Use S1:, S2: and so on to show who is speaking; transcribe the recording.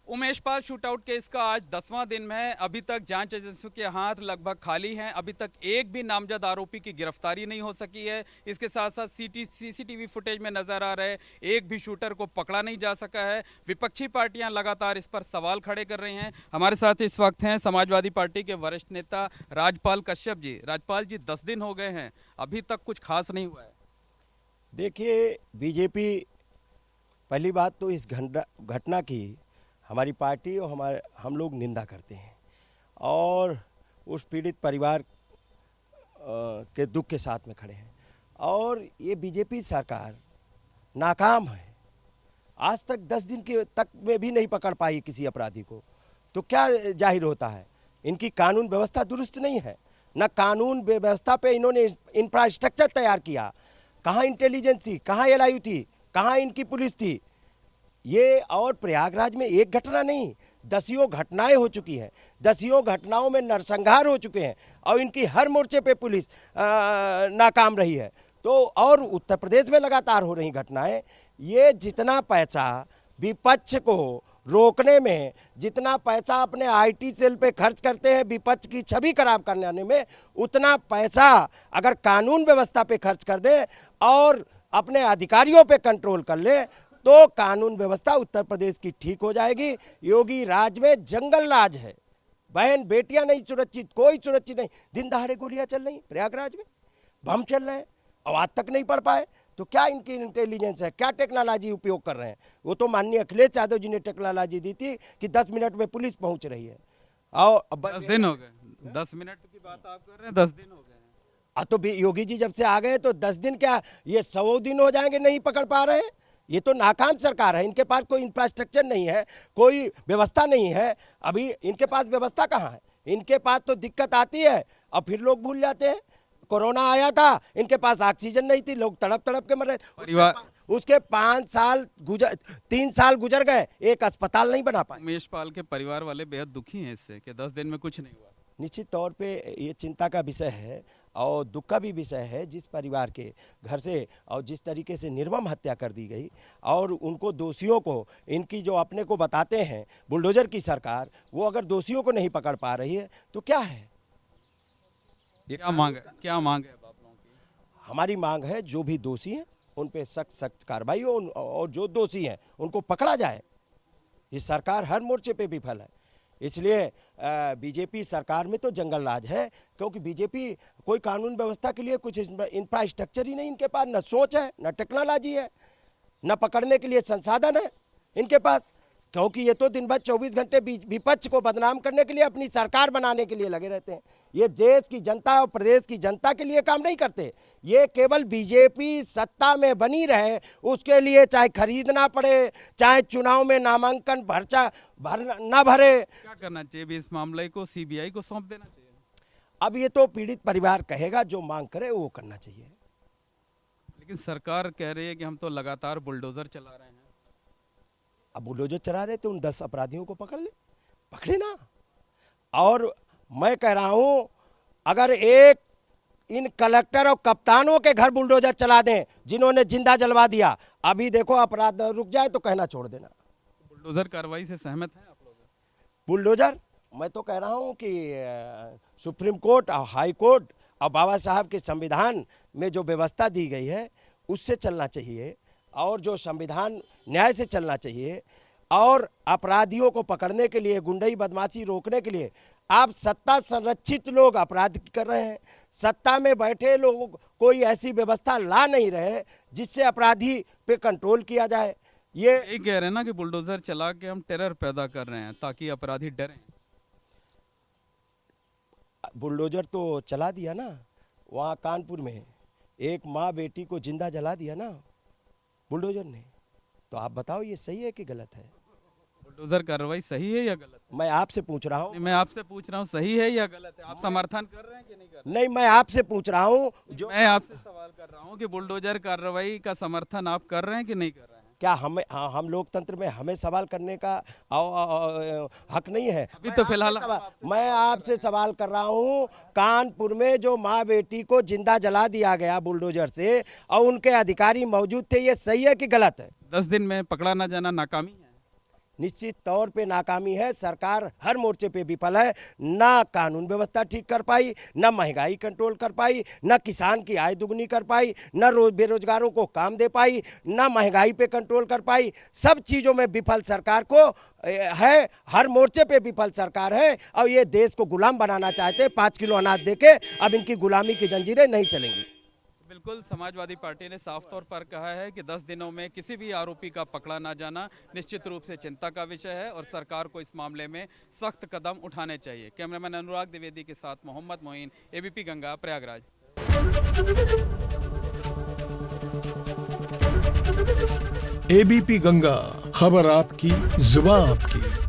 S1: Umesh Pal shootout case का आज 10वां दिन है। अभी तक जांच एजेंसियों के हाथ लगभग खाली हैं। अभी तक एक भी नामजद आरोपी की गिरफ्तारी नहीं हो सकी है। इसके साथ साथ सीसीटीवी फुटेज में नजर आ रहे एक भी शूटर को पकड़ा नहीं जा सका है। विपक्षी पार्टियां लगातार इस पर सवाल खड़े कर रही हैं। हमारे साथ इस वक्त हैं समाजवादी पार्टी के वरिष्ठ नेता राजपाल कश्यप जी। राजपाल जी, 10 दिन हो गए हैं, अभी तक कुछ खास नहीं हुआ है।
S2: देखिए, बीजेपी, पहली बात तो इस घटना की हमारी पार्टी और हम लोग निंदा करते हैं और उस पीड़ित परिवार के दुख के साथ में खड़े हैं। और ये बीजेपी सरकार नाकाम है। आज तक 10 दिन के तक में भी नहीं पकड़ पाई किसी अपराधी को। तो क्या जाहिर होता है, इनकी कानून व्यवस्था दुरुस्त नहीं है। न कानून व्यवस्था पे इन्होंने इंफ्रास्ट्रक्चर तैयार किया। कहाँ इंटेलिजेंस थी, कहाँ एलआईयू थी, कहाँ इनकी पुलिस थी। ये और प्रयागराज में एक घटना नहीं, दसियों घटनाएं हो चुकी हैं। दसियों घटनाओं में नरसंहार हो चुके हैं और इनकी हर मोर्चे पे पुलिस नाकाम रही है। तो और उत्तर प्रदेश में लगातार हो रही घटनाएं। ये जितना पैसा विपक्ष को रोकने में, जितना पैसा अपने आईटी सेल पे खर्च करते हैं विपक्ष की छवि खराब करने में, उतना पैसा अगर कानून व्यवस्था पे खर्च कर दे और अपने अधिकारियों पे कंट्रोल कर ले तो कानून व्यवस्था उत्तर प्रदेश की ठीक हो जाएगी। योगी राज में जंगल राज है। बहन बेटियां नहीं सुरक्षित, कोई सुरक्षित नहीं। दिन दहाड़े गोलियां चल रही प्रयागराज में, बम चल रहे हैं और आज तक नहीं पढ़ पाए। तो क्या इनकी इंटेलिजेंस है, क्या टेक्नोलॉजी उपयोग कर रहे हैं? वो तो माननीय अखिलेश यादव जी ने टेक्नोलॉजी दी थी कि 10 मिनट में पुलिस पहुंच रही है। और
S1: 10 दिन हो गए, 10 मिनट की बात आप कर रहे हैं, 10 दिन हो गए हैं।
S2: तो योगी जी जब से आ गए तो 10 दिन क्या, ये 100 दिन हो जाएंगे नहीं पकड़ पा रहे हैं। ये तो नाकाम सरकार है। इनके पास कोई इंफ्रास्ट्रक्चर नहीं है, कोई व्यवस्था नहीं है। अभी इनके पास व्यवस्था कहाँ है? इनके पास तो दिक्कत आती है और फिर लोग भूल जाते हैं। कोरोना आया था, इनके पास ऑक्सीजन नहीं थी, लोग तड़प तड़प के मर रहे।
S1: परिवार
S2: उसके 5 साल गुजर 3 साल गुजर गए, एक अस्पताल नहीं बना पाए।
S1: उमेश पाल के परिवार वाले बेहद दुखी हैं इससे कि 10 दिन में कुछ नहीं हुआ।
S2: निश्चित तौर पे ये चिंता का विषय है और दुख का भी विषय है। जिस परिवार के घर से और जिस तरीके से निर्मम हत्या कर दी गई और उनको दोषियों को, इनकी जो अपने को बताते हैं बुलडोजर की सरकार, वो अगर दोषियों को नहीं पकड़ पा रही है तो क्या है?
S1: क्या मांग है, क्या मांग है आप लोगों की?
S2: हमारी मांग है जो भी दोषी हैं उन पे सख्त सख्त कार्रवाई हो और जो दोषी हैं उनको पकड़ा जाए। ये सरकार हर मोर्चे पे विफल है। इसलिए बीजेपी सरकार में तो जंगल राज है, क्योंकि बीजेपी कोई कानून व्यवस्था के लिए कुछ इंफ्रास्ट्रक्चर ही नहीं इनके पास, न सोच है, न टेक्नोलॉजी है, न पकड़ने के लिए संसाधन है इनके पास। क्योंकि ये तो दिन भर 24 घंटे विपक्ष को बदनाम करने के लिए, अपनी सरकार बनाने के लिए लगे रहते हैं। ये देश की जनता और प्रदेश की जनता के लिए काम नहीं करते। ये केवल बीजेपी सत्ता में बनी रहे उसके लिए, चाहे खरीदना पड़े, चाहे चुनाव में नामांकन ना भरे।
S1: क्या करना चाहिए? इस मामले को सीबीआई को सौंप देना चाहिए।
S2: अब ये तो पीड़ित परिवार कहेगा, जो मांग करे वो करना चाहिए।
S1: लेकिन सरकार कह रही है कि हम तो लगातार बुलडोजर चला रहे हैं।
S2: अब बुलडोजर चला रहे तो उन 10 अपराधियों को पकड़े ना। और मैं कह रहा हूं, अगर एक इन कलेक्टर और कप्तानों के घर बुलडोजर चला दें जिन्होंने जिंदा जलवा दिया, अभी देखो अपराध रुक जाए तो कहना छोड़ देना।
S1: बुलडोजर कार्रवाई से सहमत हैं आप लोग?
S2: बुलडोजर, मैं तो कह रहा हूं कि सुप्रीम कोर्ट और हाई कोर्ट और बाबा साहब के संविधान में जो व्यवस्था दी गई है उससे चलना चाहिए और जो संविधान न्याय से चलना चाहिए। और अपराधियों को पकड़ने के लिए, गुंडई बदमाशी रोकने के लिए आप सत्ता संरक्षित लोग अपराध कर रहे हैं। सत्ता में बैठे लोगों कोई ऐसी व्यवस्था ला नहीं रहे जिससे अपराधी पे कंट्रोल किया जाए। ये
S1: यही कह रहे हैं ना कि बुलडोजर चला के हम टेरर पैदा कर रहे हैं ताकि अपराधी डरें।
S2: बुलडोजर तो चला दिया ना, वहाँ कानपुर में एक माँ बेटी को जिंदा जला दिया ना बुलडोजर ने। तो आप बताओ ये सही है कि गलत है?
S1: बुलडोजर कार्रवाई सही है या गलत है?
S2: मैं आपसे पूछ रहा हूँ।
S1: मैं आपसे पूछ रहा हूँ सही है या गलत है? आप समर्थन कर रहे हैं कि नहीं कर रहे?
S2: नहीं, मैं आपसे पूछ रहा हूँ। जो
S1: मैं आपसे सवाल कर रहा हूँ कि बुलडोजर कार्रवाई का समर्थन आप कर रहे हैं कि नहीं कर रहे हैं?
S2: क्या हम लोकतंत्र में हमें सवाल करने का हक नहीं है?
S1: अभी तो फिलहाल
S2: मैं आपसे सवाल कर रहा हूँ, कानपुर में जो माँ बेटी को जिंदा जला दिया गया बुलडोजर से और उनके अधिकारी मौजूद थे, ये सही है कि गलत है?
S1: 10 दिन में पकड़ा ना जाना नाकामी है।
S2: निश्चित तौर पे नाकामी है। सरकार हर मोर्चे पे विफल है। ना कानून व्यवस्था ठीक कर पाई, ना महंगाई कंट्रोल कर पाई, ना किसान की आय दुगनी कर पाई, ना बेरोजगारों को काम दे पाई, ना महंगाई पे कंट्रोल कर पाई। सब चीज़ों में विफल सरकार को है, हर मोर्चे पे विफल सरकार है। और ये देश को गुलाम बनाना चाहते हैं। 5 किलो अनाज देके अब इनकी गुलामी की जंजीरें नहीं चलेंगी।
S1: बिल्कुल, समाजवादी पार्टी ने साफ तौर पर कहा है कि 10 दिनों में किसी भी आरोपी का पकड़ा ना जाना निश्चित रूप से चिंता का विषय है और सरकार को इस मामले में सख्त कदम उठाने चाहिए। कैमरामैन अनुराग द्विवेदी के साथ मोहम्मद मोइन, एबीपी गंगा, प्रयागराज।
S3: एबीपी गंगा, खबर आपकी, जुबान आपकी।